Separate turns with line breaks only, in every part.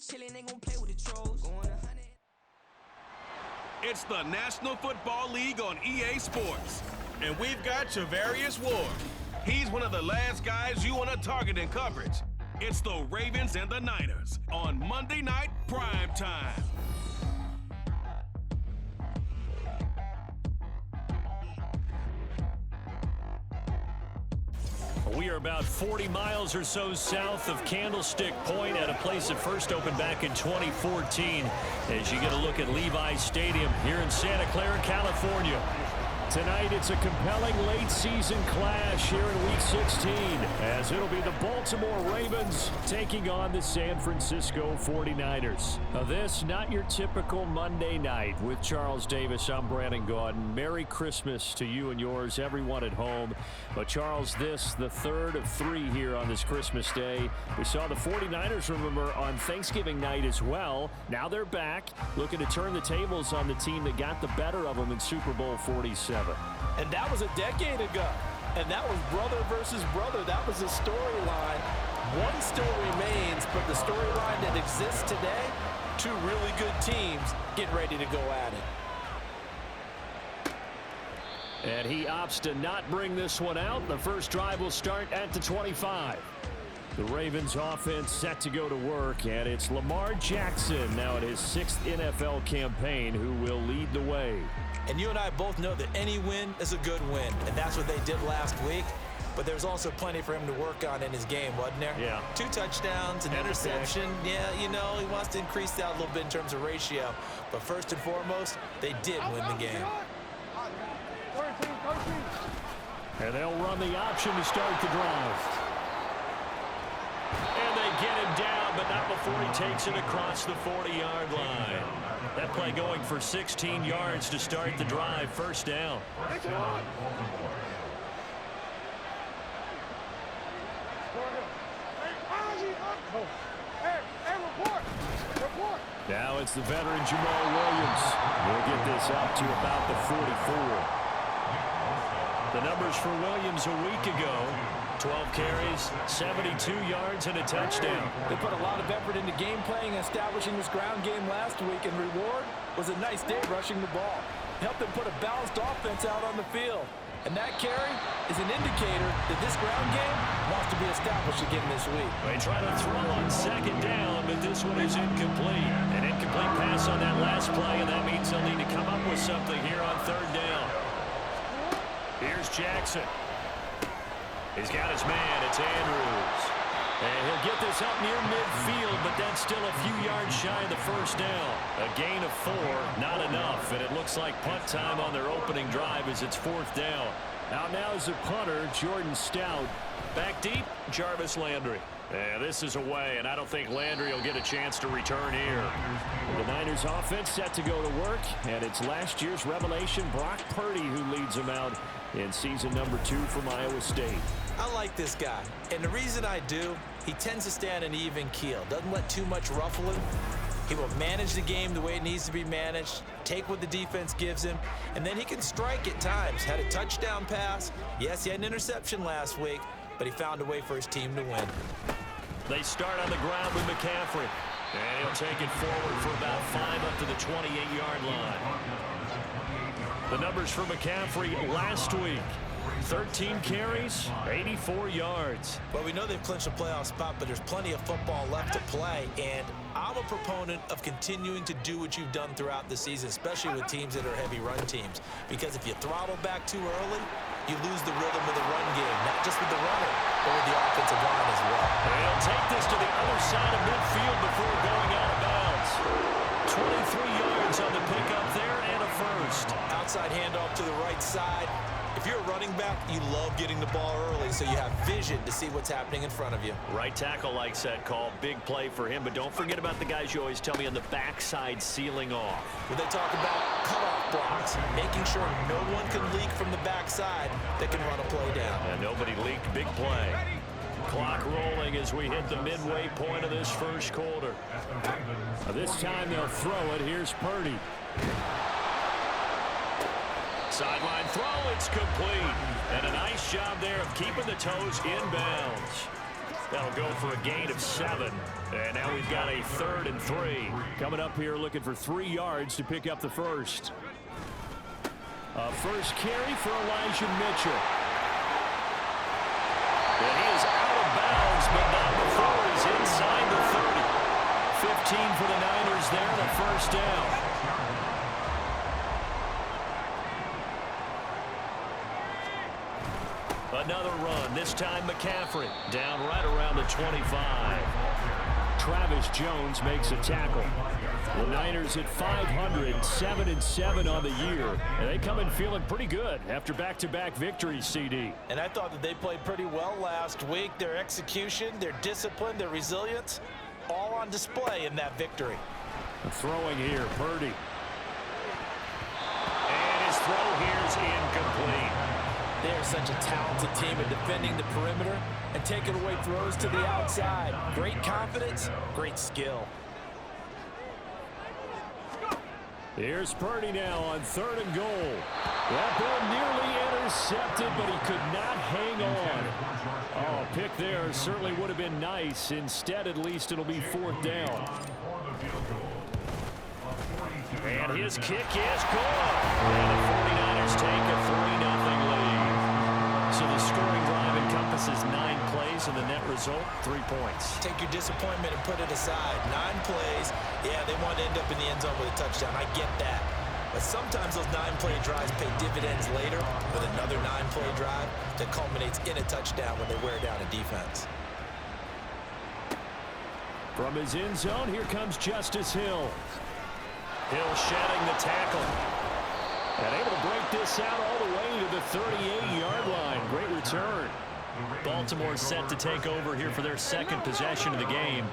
chillin', they gon' play with the trolls. Going 100.
It's the National Football League on EA Sports. And we've got Javarius Ward. He's one of the last guys you want to target in coverage. It's the Ravens and the Niners on Monday Night Prime Time.
We are about 40 miles or so south of Candlestick Point at a place that first opened back in 2014 as you get a look at Levi's Stadium here in Santa Clara, California. Tonight, it's a compelling late-season clash here in Week 16, as it'll be the Baltimore Ravens taking on the San Francisco 49ers. Now, this, not your typical Monday night. With Charles Davis, I'm Brandon Gaudin. Merry Christmas to you and yours, everyone at home. But, Charles, this, the third of three here on this Christmas day. We saw the 49ers, remember, on Thanksgiving night as well. Now they're back, looking to turn the tables on the team that got the better of them in Super Bowl 47.
And that was a decade ago. And that was brother versus brother. That was a storyline. One still remains, but the storyline that exists today, two really good teams getting ready to go at it.
And he opts to not bring this one out. The first drive will start at the 25. The Ravens offense set to go to work, and it's Lamar Jackson now at his 6th NFL campaign who will lead the way.
And you and I both know that any win is a good win, and that's what they did last week. But there's also plenty for him to work on in his game, wasn't there?
Yeah.
2 touchdowns, an interception. Yeah, you know, he wants to increase that a little bit in terms of ratio. But first and foremost, they did win the game.
And they'll run the option to start the drive. And they get him down, but not before he takes it across the 40-yard line. That play going for 16 yards to start the drive, first down. Now it's the veteran Jamal Williams. We'll get this up to about the 44. The numbers for Williams a week ago: 12 carries, 72 yards, and a touchdown.
They put a lot of effort into game playing and establishing this ground game last week, and reward was a nice day rushing the ball. Helped them put a balanced offense out on the field. And that carry is an indicator that this ground game wants to be established again this week.
They try to throw on second down, but this one is incomplete. An incomplete pass on that last play, and that means they'll need to come up with something here on third down. Here's Jackson. He's got his man. It's Andrews. And he'll get this up near midfield, but that's still a few yards shy of the first down. A gain of 4, not enough, and it looks like punt time on their opening drive as it's fourth down. Now is the punter, Jordan Stout. Back deep, Jarvis Landry. Yeah, this is away, and I don't think Landry will get a chance to return here. The Niners offense set to go to work, and it's last year's revelation, Brock Purdy, who leads them out in season number 2 from Iowa State.
I like this guy, and the reason I do, he tends to stay on an even keel. Doesn't let too much ruffle him. He will manage the game the way it needs to be managed, take what the defense gives him, and then he can strike at times. Had a touchdown pass. Yes, he had an interception last week, but he found a way for his team to win.
They start on the ground with McCaffrey, and he'll take it forward for about 5 up to the 28-yard line. The numbers for McCaffrey last week: 13 carries, 84 yards.
Well, we know they've clinched a playoff spot, but there's plenty of football left to play, and I'm a proponent of continuing to do what you've done throughout the season, especially with teams that are heavy run teams, because if you throttle back too early, you lose the rhythm of the run game, not just with the runner, but with the offensive line as well.
They'll take this to the other side of midfield before going out of bounds. 23 yards on the pickup there and a first.
Outside handoff to the right side. If you're a running back, you love getting the ball early so you have vision to see what's happening in front of you.
Right tackle likes that call. Big play for him, but don't forget about the guys you always tell me on the backside sealing off.
When they talk about cutoff blocks, making sure no one can leak from the backside that can run a play down.
And nobody leaked. Big play. Clock rolling as we hit the midway point of this first quarter. This time they'll throw it. Here's Purdy. Sideline throw, it's complete. And a nice job there of keeping the toes in bounds. That'll go for a gain of 7. And now we've got a 3rd and 3. Coming up here looking for 3 yards to pick up the first. First carry for Elijah Mitchell. And he is out of bounds, but not before he's inside the 30. 15 for the Niners there, the first down. Another run, this time McCaffrey, down right around the 25. Travis Jones makes a tackle. The Niners at 500, 7-7 on the year. And they come in feeling pretty good after back-to-back victories, CD.
And I thought that they played pretty well last week. Their execution, their discipline, their resilience, all on display in that victory.
Throwing here, Purdy. And his throw here is incomplete.
They are such a talented team at defending the perimeter and taking away throws to the outside. Great confidence, great skill.
Here's Purdy now on 3rd and goal. That ball nearly intercepted, but he could not hang on. Oh, a pick there certainly would have been nice. Instead, at least it'll be 4th down. And his kick is good. And the 49ers take a 3-0 lead. So the scoring drive encompasses 9 plays, and the net result, 3 points.
Take your disappointment and put it aside. 9 plays. Yeah, they want to end up in the end zone with a touchdown. I get that. But sometimes those 9-play drives pay dividends later with another 9-play drive that culminates in a touchdown when they wear down a defense.
From his end zone, here comes Justice Hill. Hill shedding the tackle. And able to break this out all the way to the 38-yard line. Great return. Baltimore set to take over here for their 2nd possession of the game.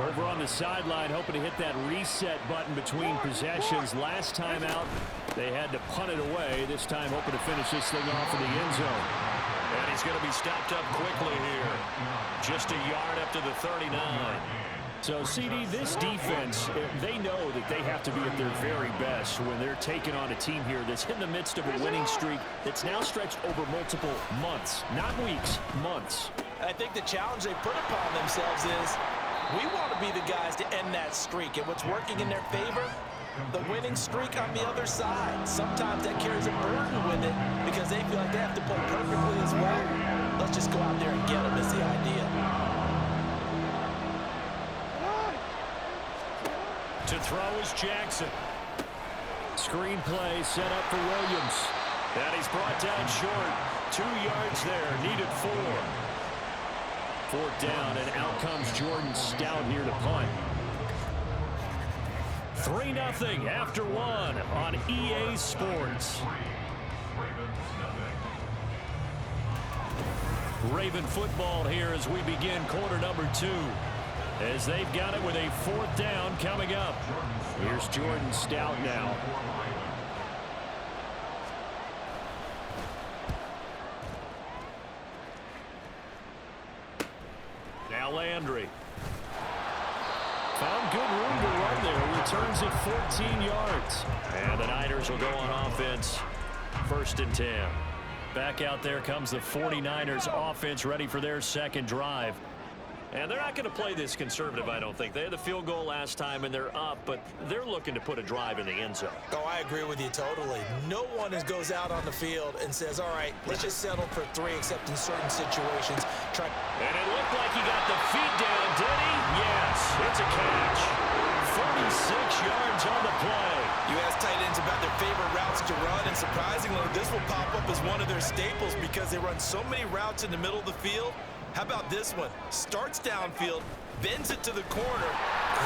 Over on the sideline, hoping to hit that reset button between possessions. Last time out, they had to punt it away. This time, hoping to finish this thing off in the end zone. And he's going to be stopped up quickly here. Just a yard up to the 39. So, CD, this defense, they know that they have to be at their very best when they're taking on a team here that's in the midst of a winning streak that's now stretched over multiple months. Not weeks, months.
I think the challenge they put upon themselves is we want to be the guys to end that streak. And what's working in their favor? The winning streak on the other side. Sometimes that carries a burden with it because they feel like they have to play perfectly as well. Let's just go out there and get them is the idea.
To throw is Jackson. Screen play set up for Williams. And he's brought down short. 2 yards there. Needed 4. 4th down, and out comes Jordan Stout here to punt. 3-0 after 1 on EA Sports. Raven football here as we begin quarter number 2. As they've got it with a 4th down coming up. Here's Jordan Stout now. Now Landry. Found good room to run there. Returns it 14 yards. And the Niners will go on offense. 1st and 10. Back out there comes the 49ers offense ready for their 2nd drive. And they're not going to play this conservative, I don't think. They had the field goal last time, and they're up, but they're looking to put a drive in the end zone.
Oh, I agree with you totally. No one goes out on the field and says, all right, let's just settle for 3, except in certain situations.
And it looked like he got the feet down, did he? Yes, it's a catch. 46 yards on the play.
You ask tight ends about their favorite routes to run, and surprisingly, this will pop up as one of their staples because they run so many routes in the middle of the field. How about this one? Starts downfield, bends it to the corner.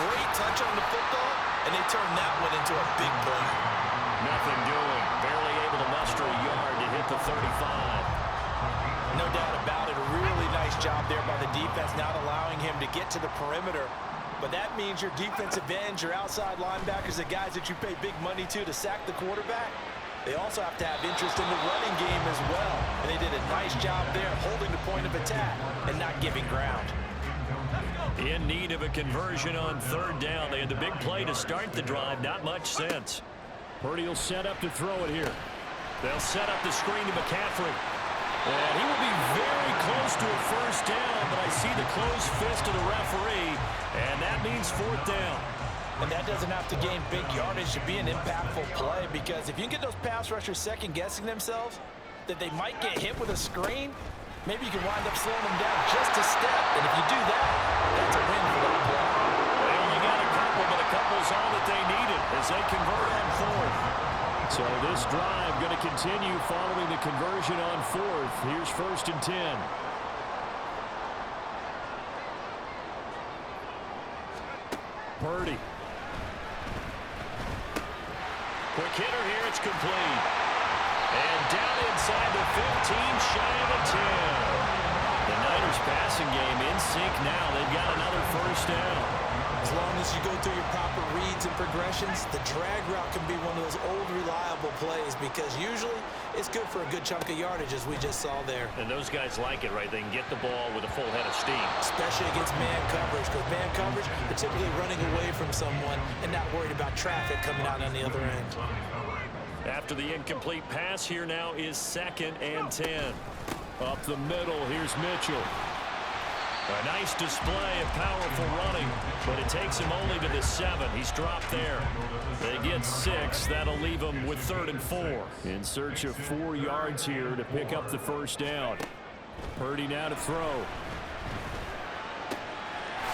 Great touch on the football, and they turn that one into a big play.
Nothing doing. Barely able to muster a yard to hit the 35.
No doubt about it. A really nice job there by the defense, not allowing him to get to the perimeter. But that means your defensive ends, your outside linebackers, the guys that you pay big money to sack the quarterback, they also have to have interest in the running game as well. And they did a nice job there holding the point of attack and not giving ground.
In need of a conversion on 3rd down. They had the big play to start the drive. Not much sense. Purdy will set up to throw it here. They'll set up the screen to McCaffrey. And he will be very close to a first down, but I see the closed fist of the referee, and that means fourth down.
And that doesn't have to gain big yardage to be an impactful play, because if you can get those pass rushers second-guessing themselves that they might get hit with a screen, maybe you can wind up slowing them down just a step. And if you do that, that's a win for that play.
They only got a couple, but a couple's all that they needed as they convert on fourth. So this drive going to continue following the conversion on fourth. Here's 1st and 10. Purdy. Quick hitter here, it's complete. And down inside the 15, shy of the 10. The Niners passing game in sync now. They've got another first down.
As long as you go through your proper reads and progressions, the drag route can be one of those old reliable plays, because usually it's good for a good chunk of yardage, as we just saw there.
And those guys like it, right? They can get the ball with a full head of steam.
Especially against man coverage, because man coverage, they're typically running away from someone and not worried about traffic coming out on the other end.
After the incomplete pass, here now is 2nd and 10. Up the middle, here's Mitchell. A nice display of powerful running, but it takes him only to the 7. He's dropped there. They get 6. That'll leave him with 3rd and 4. In search of 4 yards here to pick up the first down. Purdy now to throw.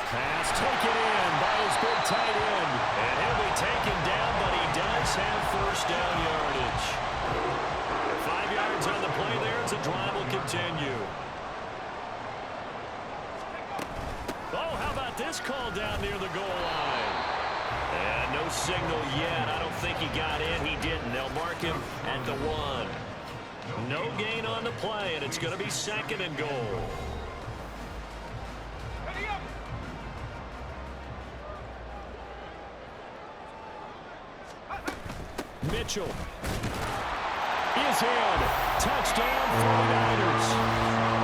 Pass taken in by his big tight end. And he'll be taken down, but he does have first down yardage. 5 yards on the play there as the drive will continue. Oh, how about this call down near the goal line? And no signal yet. I don't think he got in. He didn't. They'll mark him at the 1. No gain on the play, and it's going to be 2nd and goal. Mitchell is in. Touchdown 49ers.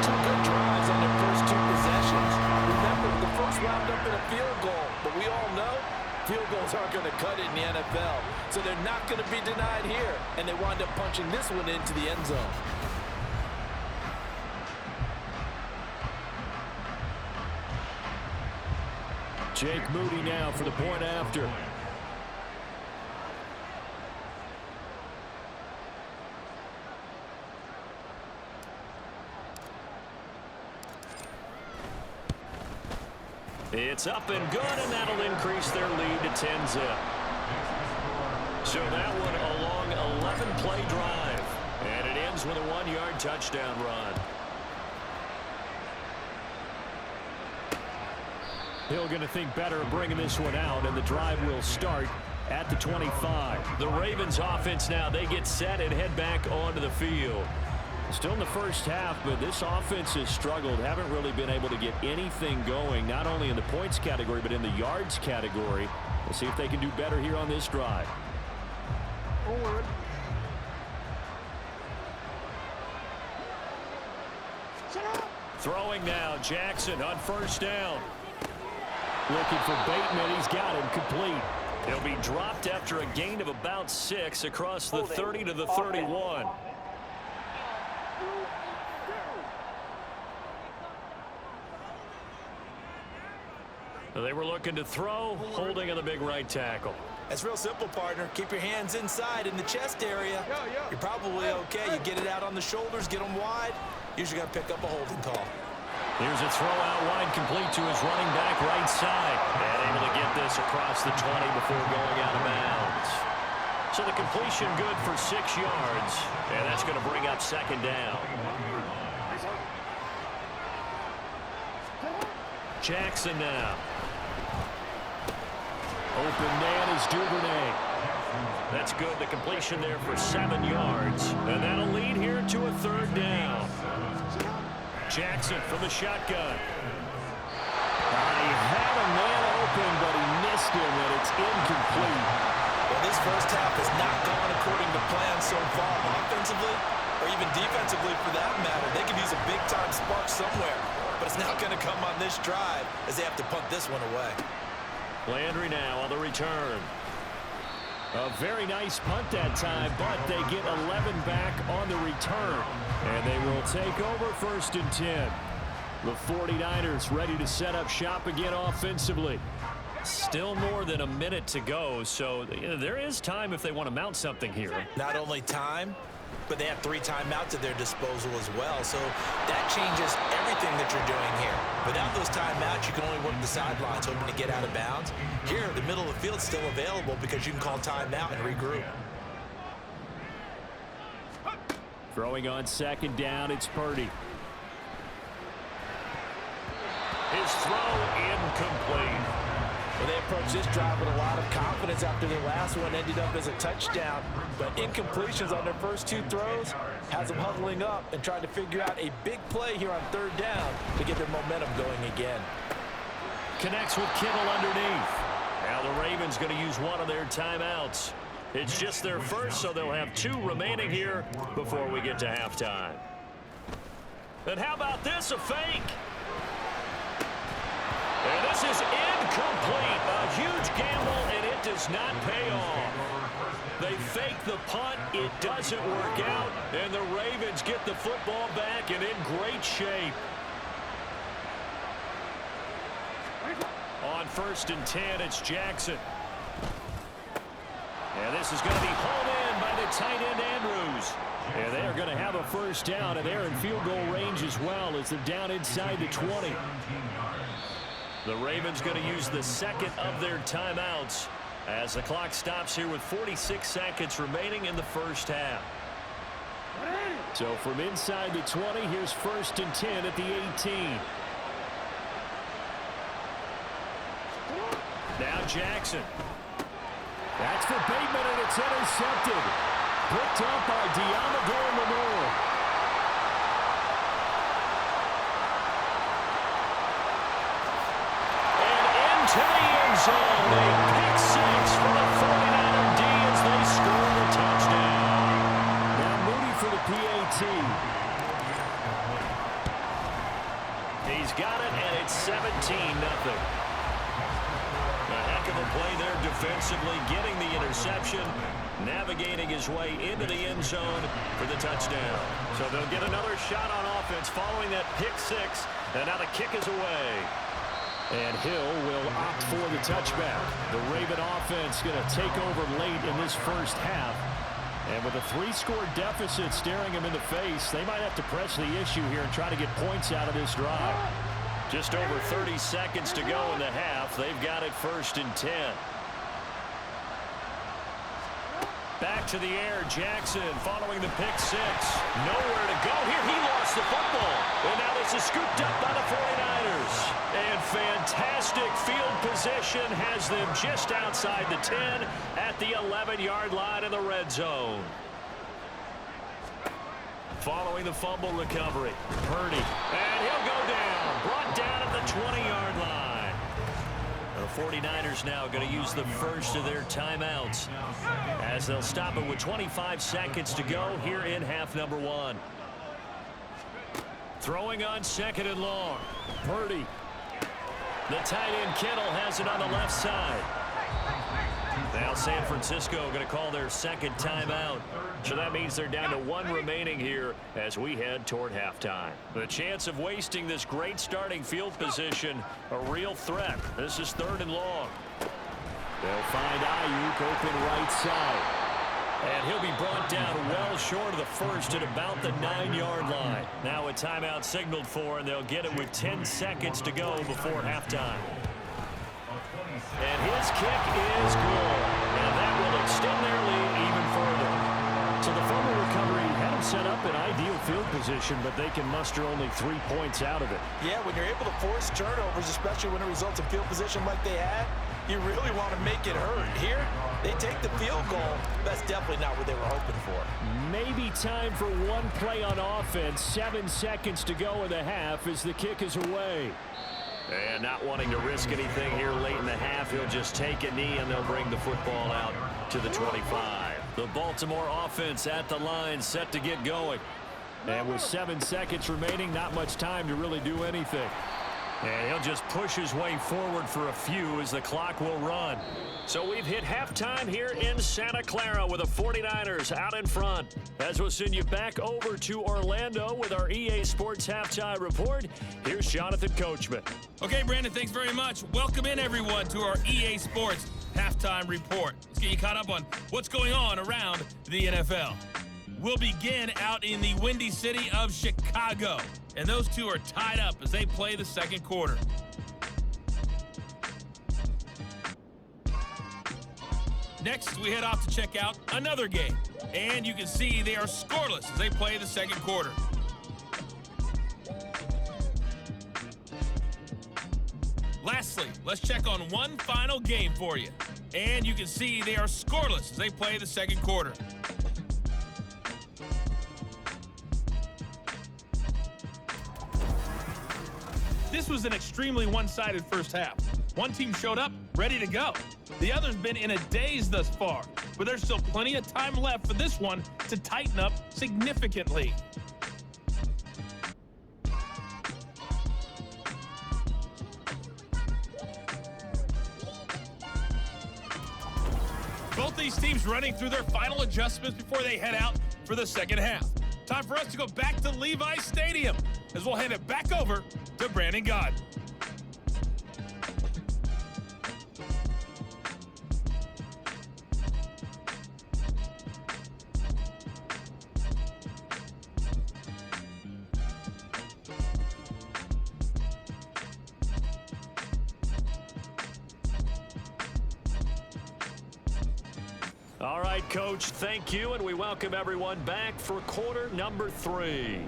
Two good drives on their first 2 possessions. Remember, the first wound up in a field goal, but we all know field goals aren't going to cut it in the NFL. So they're not going to be denied here, and they wind up punching this one into the end zone.
Jake Moody now for the point after. It's up and good, and that'll increase their lead to 10-zip. So that one a long 11-play drive, and it ends with a 1-yard touchdown run. Hill going to think better of bringing this one out, and the drive will start at the 25. The Ravens offense now, they get set and head back onto the field. Still in the first half, but this offense has struggled. Haven't really been able to get anything going, not only in the points category, but in the yards category. We'll see if they can do better here on this drive. Forward. Throwing now, Jackson on first down. Looking for Bateman. He's got him complete. He'll be dropped after a gain of about 6 across the 30 to the 31. They were looking to throw, holding on the big right tackle.
It's real simple, partner. Keep your hands inside in the chest area. You're probably okay. You get it out on the shoulders, get them wide. Usually got to pick up a holding call.
Here's a throw out wide, complete to his running back right side. And able to get this across the 20 before going out of bounds. So the completion good for 6 yards. And that's going to bring up 2nd down. Jackson now. Open man is Duvernay. That's good. The completion there for 7 yards. And that'll lead here to a 3rd down. Jackson from the shotgun. He had a man open, but he missed him, and it's incomplete.
Well, this first half has not gone according to plan so far, offensively or even defensively for that matter. They could use a big-time spark somewhere, but it's not going to come on this drive as they have to punt this one away.
Landry now on the return. A very nice punt that time, but they get 11 back on the return. And they will take over 1st and 10. The 49ers ready to set up shop again offensively. Still more than a minute to go, so there is time if they want to mount something here.
Not only time, but they have 3 timeouts at their disposal as well. So that changes everything that you're doing here. Without those timeouts, you can only work the sidelines, hoping to get out of bounds. Here, the middle of the field's still available because you can call timeout and regroup.
Throwing on 2nd down, it's Purdy. His throw incomplete.
Well, they approached this drive with a lot of confidence after their last one ended up as a touchdown. But incompletions on their first 2 throws has them huddling up and trying to figure out a big play here on 3rd down to get their momentum going again.
Connects with Kittle underneath. Now the Ravens going to use one of their timeouts. It's just their first, so they'll have 2 remaining here before we get to halftime. And how about this, a fake? And this is incomplete. A huge gamble, and it does not pay off. They fake the punt. It doesn't work out, and the Ravens get the football back and in great shape. On 1st and 10, it's Jackson. And this is going to be hauled in by the tight end, Andrews. And they're going to have a 1st down, and they're in field goal range as well as they're down inside the 20. The Ravens going to use the 2nd of their timeouts as the clock stops here with 46 seconds remaining in the 1st half. So from inside the 20, here's 1st and 10 at the 18. Now Jackson. That's for Bateman, and it's intercepted. Picked up by Deommodore Lenoir. To the end zone. A pick 6 for the 49er D as they score the touchdown. Now Moody for the PAT. He's got it, and it's 17-0. A heck of a play there defensively, getting the interception, navigating his way into the end zone for the touchdown. So they'll get another shot on offense following that pick 6, and now the kick is away. And Hill will opt for the touchback. The Raven offense going to take over late in this 1st half. And with a 3-score deficit staring them in the face, they might have to press the issue here and try to get points out of this drive. Just over 30 seconds to go in the half. They've got it 1st and 10. Back to the air, Jackson following the pick 6. Nowhere to go here. He lost the football. And now this is scooped up by the 49ers. And fantastic field position has them just outside the 10 at the 11-yard line in the red zone. Following the fumble recovery, Purdy. And he'll go down. Brought down at the 20-yard line. The 49ers now going to use the 1st of their timeouts as they'll stop it with 25 seconds to go here in half number 1. Throwing on 2nd and long. Purdy. The tight end Kittle has it on the left side. Now San Francisco going to call their 2nd timeout. So that means they're down to 1 remaining here as we head toward halftime. The chance of wasting this great starting field position, a real threat. This is 3rd and long. They'll find Ayuk open right side. And he'll be brought down well short of the 1st at about the 9-yard line. Now a timeout signaled for, and they'll get it with 10 seconds to go before halftime. And his kick is good. And that will extend their lead even further. So the fumble recovery had them set up in ideal field position, but they can muster only 3 points out of it.
Yeah, when you're able to force turnovers, especially when it results in field position like they had, you really want to make it hurt. Here, they take the field goal. That's definitely not what they were hoping for.
Maybe time for one play on offense. 7 seconds to go in the half as the kick is away. And not wanting to risk anything here late in the half, he'll just take a knee and they'll bring the football out to the 25. The Baltimore offense at the line, set to get going. And with 7 seconds remaining, not much time to really do anything. And he'll just push his way forward for a few as the clock will run. So we've hit halftime here in Santa Clara with the 49ers out in front. As we'll send you back over to Orlando with our EA Sports Halftime Report, here's Jonathan Coachman.
Okay, Brandon, thanks very much. Welcome in, everyone, to our EA Sports Halftime Report. Let's get you caught up on what's going on around the NFL. We'll begin out in the windy city of Chicago. And those two are tied up as they play the second quarter. Next, we head off to check out another game. And you can see they are scoreless as they play the second quarter. Lastly, let's check on one final game for you. And you can see they are scoreless as they play the second quarter. This was an extremely one-sided first half. One team showed up, ready to go. The other's been in a daze thus far, but there's still plenty of time left for this one to tighten up significantly. Both these teams running through their final adjustments before they head out for the second half. Time for us to go back to Levi's Stadium as we'll hand it back over to Brandon Gaudin.
All right, Coach, thank you, and we welcome everyone back for quarter number 3.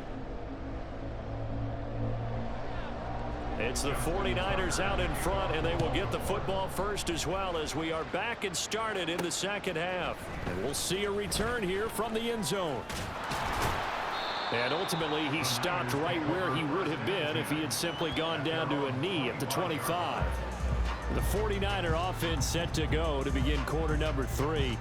It's the 49ers out in front, and they will get the football first as well as we are back and started in the second half. And we'll see a return here from the end zone. And ultimately, he stopped right where he would have been if he had simply gone down to a knee at the 25. The 49er offense set to go to begin quarter number 3.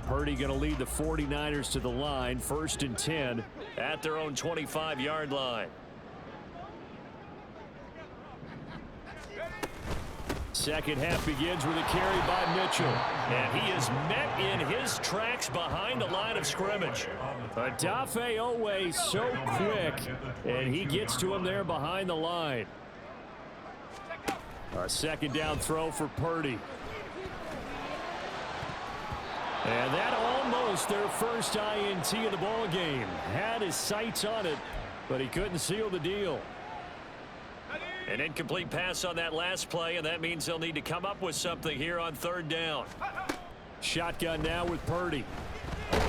Purdy going to lead the 49ers to the line, 1st and 10 at their own 25-yard line. Second half begins with a carry by Mitchell. And he is met in his tracks behind the line of scrimmage. Odafe Owe so quick, and he gets to him there behind the line. A second down throw for Purdy. And that almost their first INT of the ball game. Had his sights on it, but he couldn't seal the deal. An incomplete pass on that last play, and that means they'll need to come up with something here on third down. Shotgun now with Purdy. And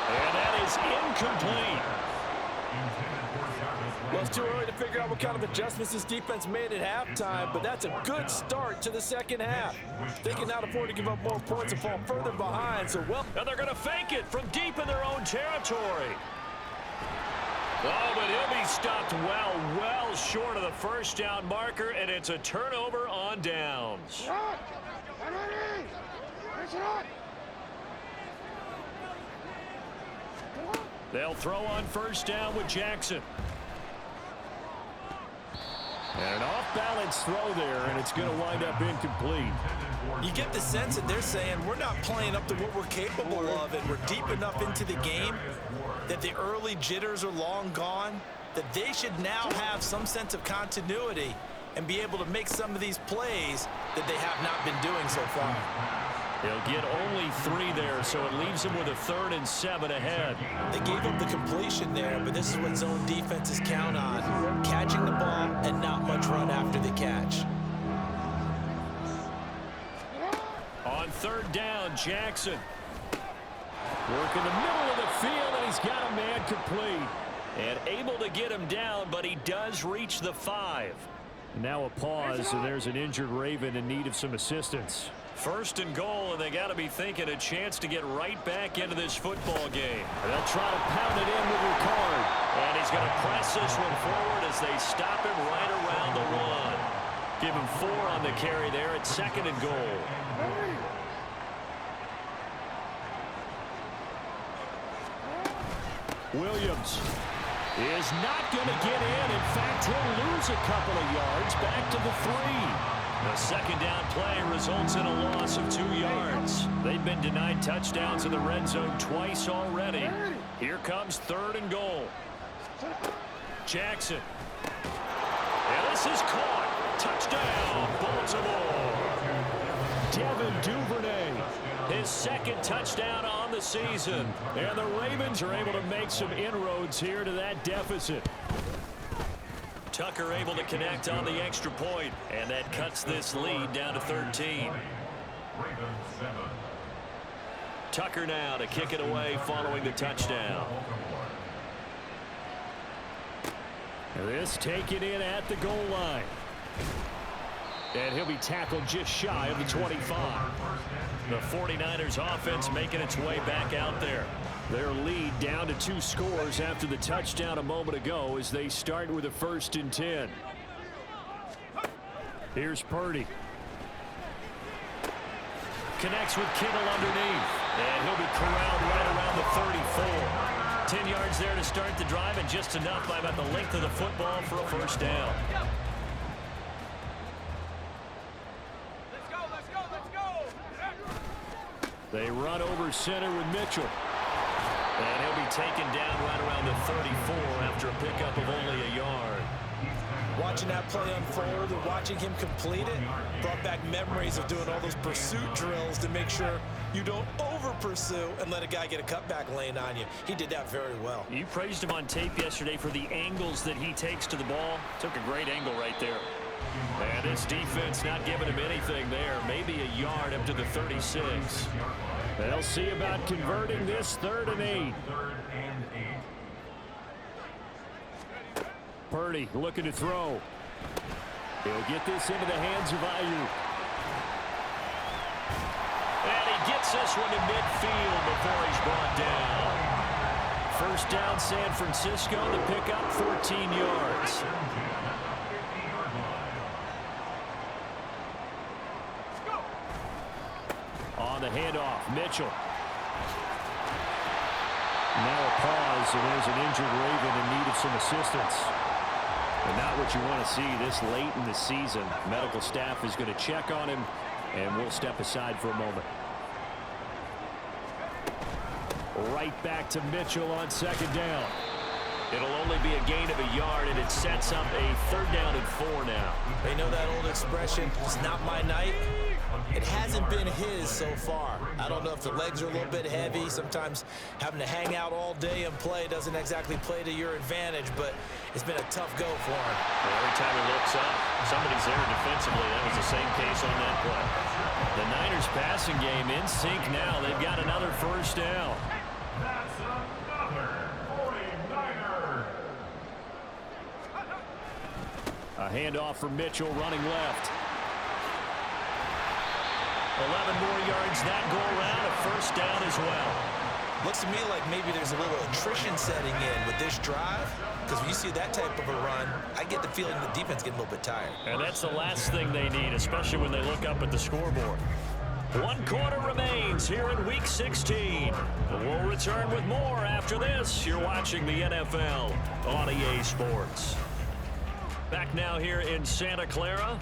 that is incomplete.
Well, it's too early to figure out what kind of adjustments this defense made at halftime, but that's a good start to the second half. They can now afford to give up more points and fall further behind, so well.
And they're going to fake it from deep in their own territory. Oh, but he'll be stopped well short of the first down marker, and it's a turnover on downs. They'll throw on first down with Jackson. And an off-balance throw there, and it's going to wind up incomplete.
You get the sense that they're saying we're not playing up to what we're capable of, and we're deep enough into the game that the early jitters are long gone, that they should now have some sense of continuity and be able to make some of these plays that they have not been doing so far.
They'll get only 3 there, so it leaves them with a 3rd and 7 ahead.
They gave up the completion there, but this is what zone defenses count on. Catching the ball and not much run after the catch.
On third down, Jackson. Work in the middle of the field, and he's got a man complete. And able to get him down, but he does reach the 5. Now a pause, and there's an injured Raven in need of some assistance. 1st and goal, and they got to be thinking a chance to get right back into this football game. They'll try to pound it in with Ricard. And he's going to press this one forward as they stop him right around the 1. Give him 4 on the carry there at 2nd and goal. Williams is not going to get in. In fact, he'll lose a couple of yards back to the 3. The second down play results in a loss of 2 yards. They've been denied touchdowns in the red zone twice already. Here comes 3rd and goal. Jackson. And this is caught. Touchdown, Baltimore. Devin Duvernay, his 2nd touchdown on the season. And the Ravens are able to make some inroads here to that deficit. Tucker able to connect on the extra point, and that cuts this lead down to 13. Tucker now to kick it away following the touchdown. This taken in at the goal line. And he'll be tackled just shy of the 25. The 49ers offense making its way back out there. Their lead down to 2 scores after the touchdown a moment ago as they start with a 1st and 10. Here's Purdy. Connects with Kittle underneath. And he'll be corralled right around the 34. 10 yards there to start the drive, and just enough by about the length of the football for a 1st down. They run over center with Mitchell. And he'll be taken down right around the 34 after a pickup of only a yard.
Watching that play unfold and watching him complete it brought back memories of doing all those pursuit drills to make sure you don't over-pursue and let a guy get a cutback lane on you. He did that very well.
You praised him on tape yesterday for the angles that he takes to the ball. Took a great angle right there. And his defense not giving him anything there. Maybe a yard up to the 36. They'll see about converting this 3rd and 8. Purdy looking to throw. He'll get this into the hands of Ayuk. And he gets this one to midfield before he's brought down. 1st down San Francisco to pick up 14 yards. On the handoff, Mitchell. Now a pause, and there's an injured Raven in need of some assistance. And not what you want to see this late in the season. Medical staff is going to check on him, and we'll step aside for a moment. Right back to Mitchell on 2nd down. It'll only be a gain of a yard, and it sets up a 3rd down and 4 now.
They know that old expression, it's not my night. It hasn't been his so far. I don't know if the legs are a little bit heavy. Sometimes having to hang out all day and play doesn't exactly play to your advantage, but it's been a tough go for him.
Well, every time he looks up, somebody's there defensively. That was the same case on that play. The Niners passing game in sync now. They've got another 1st down.
That's another 49er.
A handoff for Mitchell running left. 11 more yards that go around, a 1st down as well.
Looks to me like maybe there's a little attrition setting in with this drive, because when you see that type of a run, I get the feeling the defense getting a little bit tired.
And that's the last thing they need, especially when they look up at the scoreboard. 1 quarter remains here in Week 16. We'll return with more after this. You're watching the NFL on EA Sports. Back now here in Santa Clara.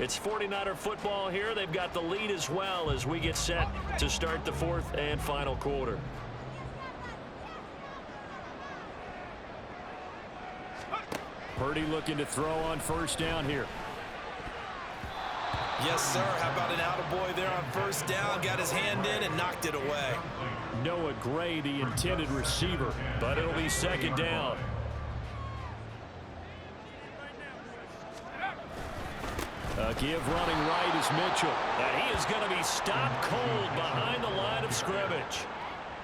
It's 49er football here. They've got the lead as well as we get set to start the 4th and final quarter. Purdy looking to throw on 1st down here.
Yes, sir. How about an attaboy there on 1st down? Got his hand in and knocked it away.
Noah Gray, the intended receiver, but it'll be 2nd down. A give running right is Mitchell. And he is going to be stopped cold behind the line of scrimmage.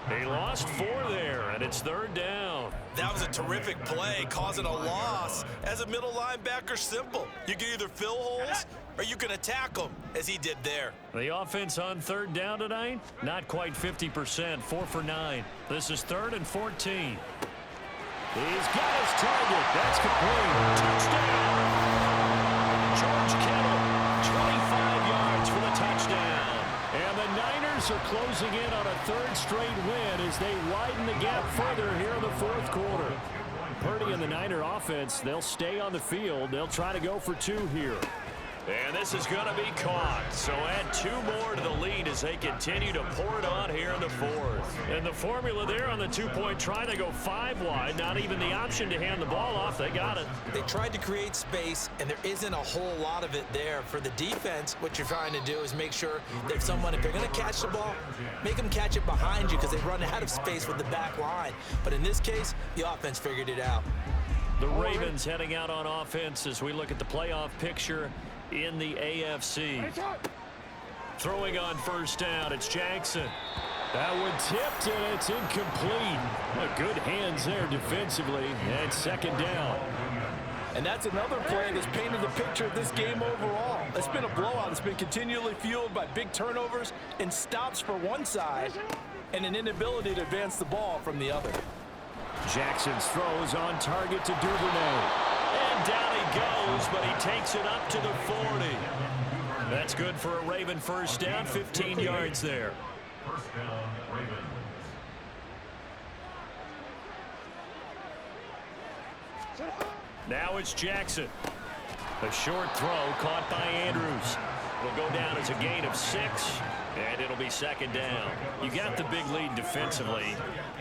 He lost 4 there, and it's 3rd down.
That was a terrific play, causing a loss. As a middle linebacker, simple. You can either fill holes or you can attack them, as he did there.
The offense on 3rd down tonight, not quite 50%, 4 for 9. This is 3rd and 14. He's got his target. That's complete. Touchdown. George Kittle, 25 yards for the touchdown. And the Niners are closing in on a third straight win as they widen the gap further here in the fourth quarter. Purdy and the Niner offense, they'll stay on the field. They'll try to go for 2 here. And this is going to be caught. So add 2 more to the lead as they continue to pour it on here in the fourth. And the formula there on the 2-point try, they go 5 wide. Not even the option to hand the ball off. They got it.
They tried to create space, and there isn't a whole lot of it there. For the defense, what you're trying to do is make sure that if they're going to catch the ball, make them catch it behind you because they run out of space with the back line. But in this case, the offense figured it out.
The Ravens heading out on offense as we look at the playoff picture in the AFC. Throwing on first down, it's Jackson. That one tipped, and it's incomplete. Good hands there defensively, and second down.
And that's another play that's painted the picture of this game overall. It's been a blowout. It's been continually fueled by big turnovers and stops for one side and an inability to advance the ball from the other.
Jackson's throws on target to Duvernay. And down he goes, but he takes it up to the 40. That's good for a Raven first down, 15 yards there.
First down, Ravens.
Now it's Jackson. A short throw caught by Andrews. It'll go down as a gain of 6, and it'll be second down. You got the big lead defensively.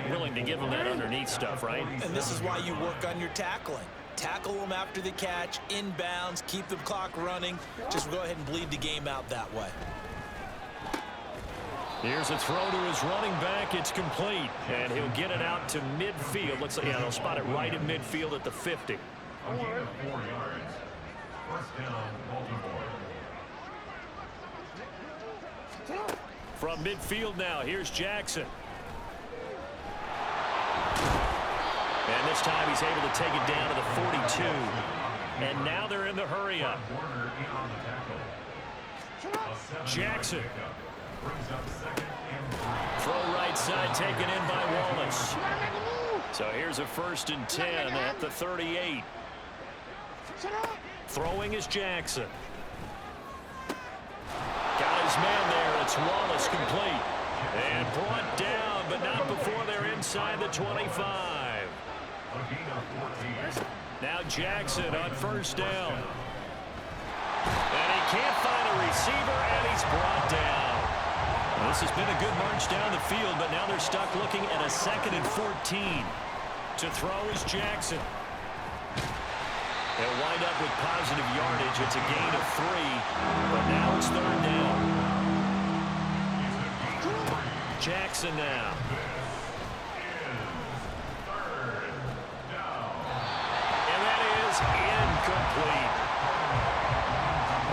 Willing to give them that underneath stuff, right?
And this is why you work on your tackling. Tackle them after the catch, inbounds, keep the clock running. Just go ahead and bleed the game out that way.
Here's a throw to his running back. It's complete, and he'll get it out to midfield. Looks like, yeah, they'll spot it right in midfield at the 50.
A gain of 4 yards. First down, Baltimore.
From midfield now, here's Jackson. And this time he's able to take it down to the 42. And now they're in the hurry-up. Jackson. Throw right side taken in by Wallace. So here's a 1st and 10 at the 38. Throwing is Jackson. Got his man there. It's Wallace complete. And brought down, but not before they're inside the 25. Now Jackson on first down. And he can't find a receiver, and he's brought down. This has been a good march down the field, but now they're stuck looking at a 2nd and 14. To throw is Jackson. They'll wind up with positive yardage. It's a gain of 3, but now it's 3rd down. Jackson now. And that is incomplete.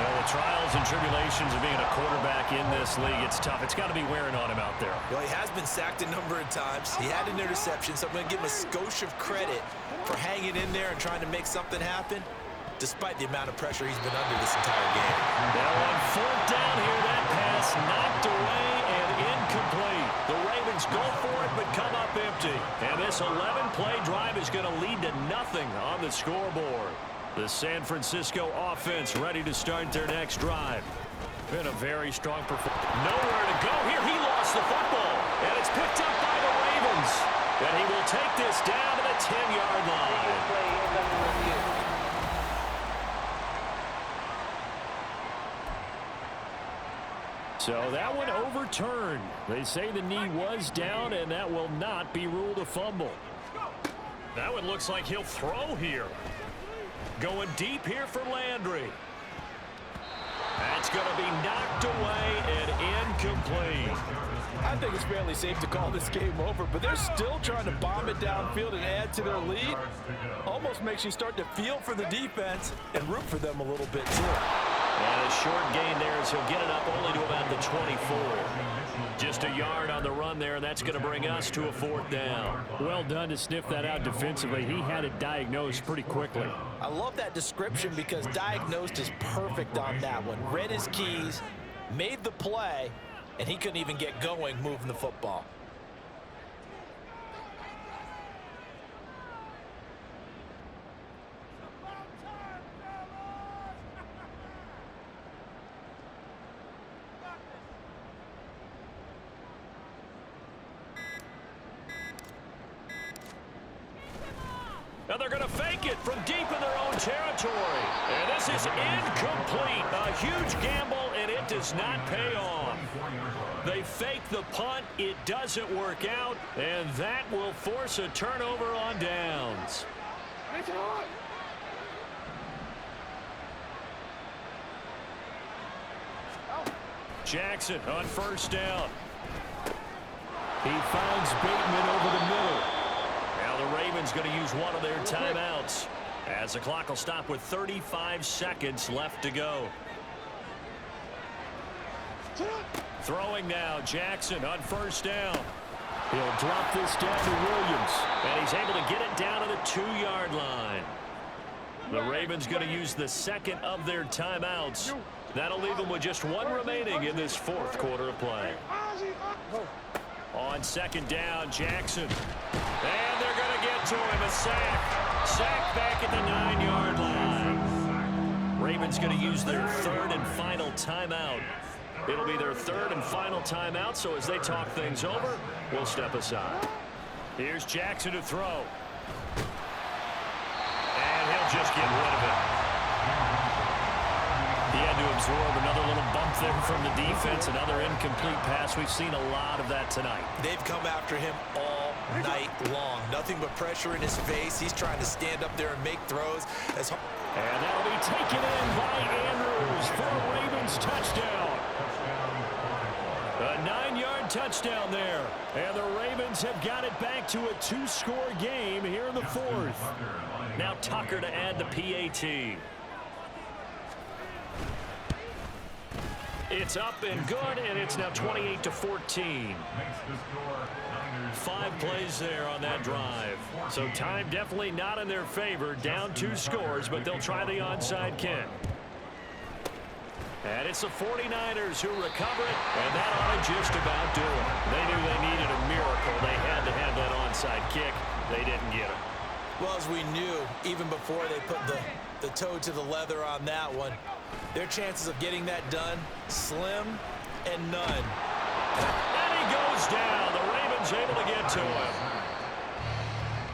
Well, the trials and tribulations of being a quarterback in this league, it's tough. It's got to be wearing on him out there.
Well, he has been sacked a number of times. He had an interception, so I'm going to give him a skosh of credit for hanging in there and trying to make something happen, despite the amount of pressure he's been under this entire game.
Now on 4th down here, that pass knocked away and incomplete. The Ravens go for it, but come up empty. And this 11-play drive is going to lead to nothing on the scoreboard. The San Francisco offense ready to start their next drive. Been a very strong performance. Nowhere to go here. He lost the football, and it's picked up by the Ravens. And he will take this down to the 10-yard line. So that one overturned. They say the knee was down, and that will not be ruled a fumble. That one looks like he'll throw here. Going deep here for Landry. That's going to be knocked away and incomplete.
I think it's fairly safe to call this game over, but they're still trying to bomb it downfield and add to their lead. Almost makes you start to feel for the defense and root for them a little bit, too.
And a short gain there as he'll get it up only to about the 24. Just a yard on the run there, and that's going to bring us to a 4th down.
Well done to sniff that out defensively. He had it diagnosed pretty quickly.
I love that description because diagnosed is perfect on that one. Read his keys, made the play, and he couldn't even get going moving the football.
And they're going to fake it from deep in their own territory. And this is incomplete. A huge gamble, and it does not pay off. They fake the punt. It doesn't work out, and that will force a turnover on downs. Jackson on first down. He finds Bateman over the middle. Now the Ravens going to use one of their timeouts as the clock will stop with 35 seconds left to go. Throwing now, Jackson on first down.
He'll drop this down to Williams.
And he's able to get it down to the 2-yard line. The Ravens going to use the second of their timeouts. That'll leave them with just one remaining in this fourth quarter of play. On second down, Jackson. And they're going to get to him, a sack. Sack back at the 9-yard line. Ravens going to use their third and final timeout. It'll be their third and final timeout, so as they talk things over, we'll step aside. Here's Jackson to throw. And he'll just get rid of it. He had to absorb another little bump there from the defense, another incomplete pass. We've seen a lot of that tonight.
They've come after him all night long. Nothing but pressure in his face. He's trying to stand up there and make throws.
And that'll be taken in by Andrews for a Ravens touchdown. A 9-yard touchdown there. And the Ravens have got it back to a 2-score game here in the fourth. Now Tucker to add the PAT. It's up and good, and it's now 28-14. 5 plays there on that drive. So time definitely not in their favor. Down 2 scores, but they'll try the onside kick. And it's the 49ers who recover it, and that ought to just about do it. They knew they needed a miracle. They had to have that onside kick. They didn't get it.
Well, as we knew, even before they put the toe to the leather on that one, their chances of getting that done, slim and none.
And he goes down. The Ravens able to get to him.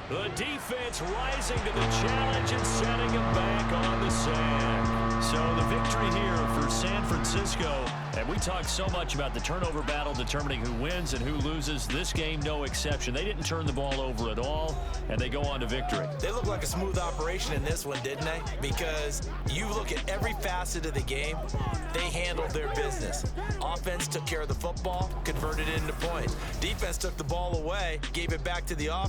The defense rising to the challenge and setting him back on the sand. So the victory here for San Francisco. And we talk so much about the turnover battle determining who wins and who loses. This game, no exception. They didn't turn the ball over at all, and they go on to victory.
They look like a smooth operation in this one, didn't they? Because you look at every facet of the game, they handled their business. Offense took care of the football, converted it into points. Defense took the ball away, gave it back to the offense.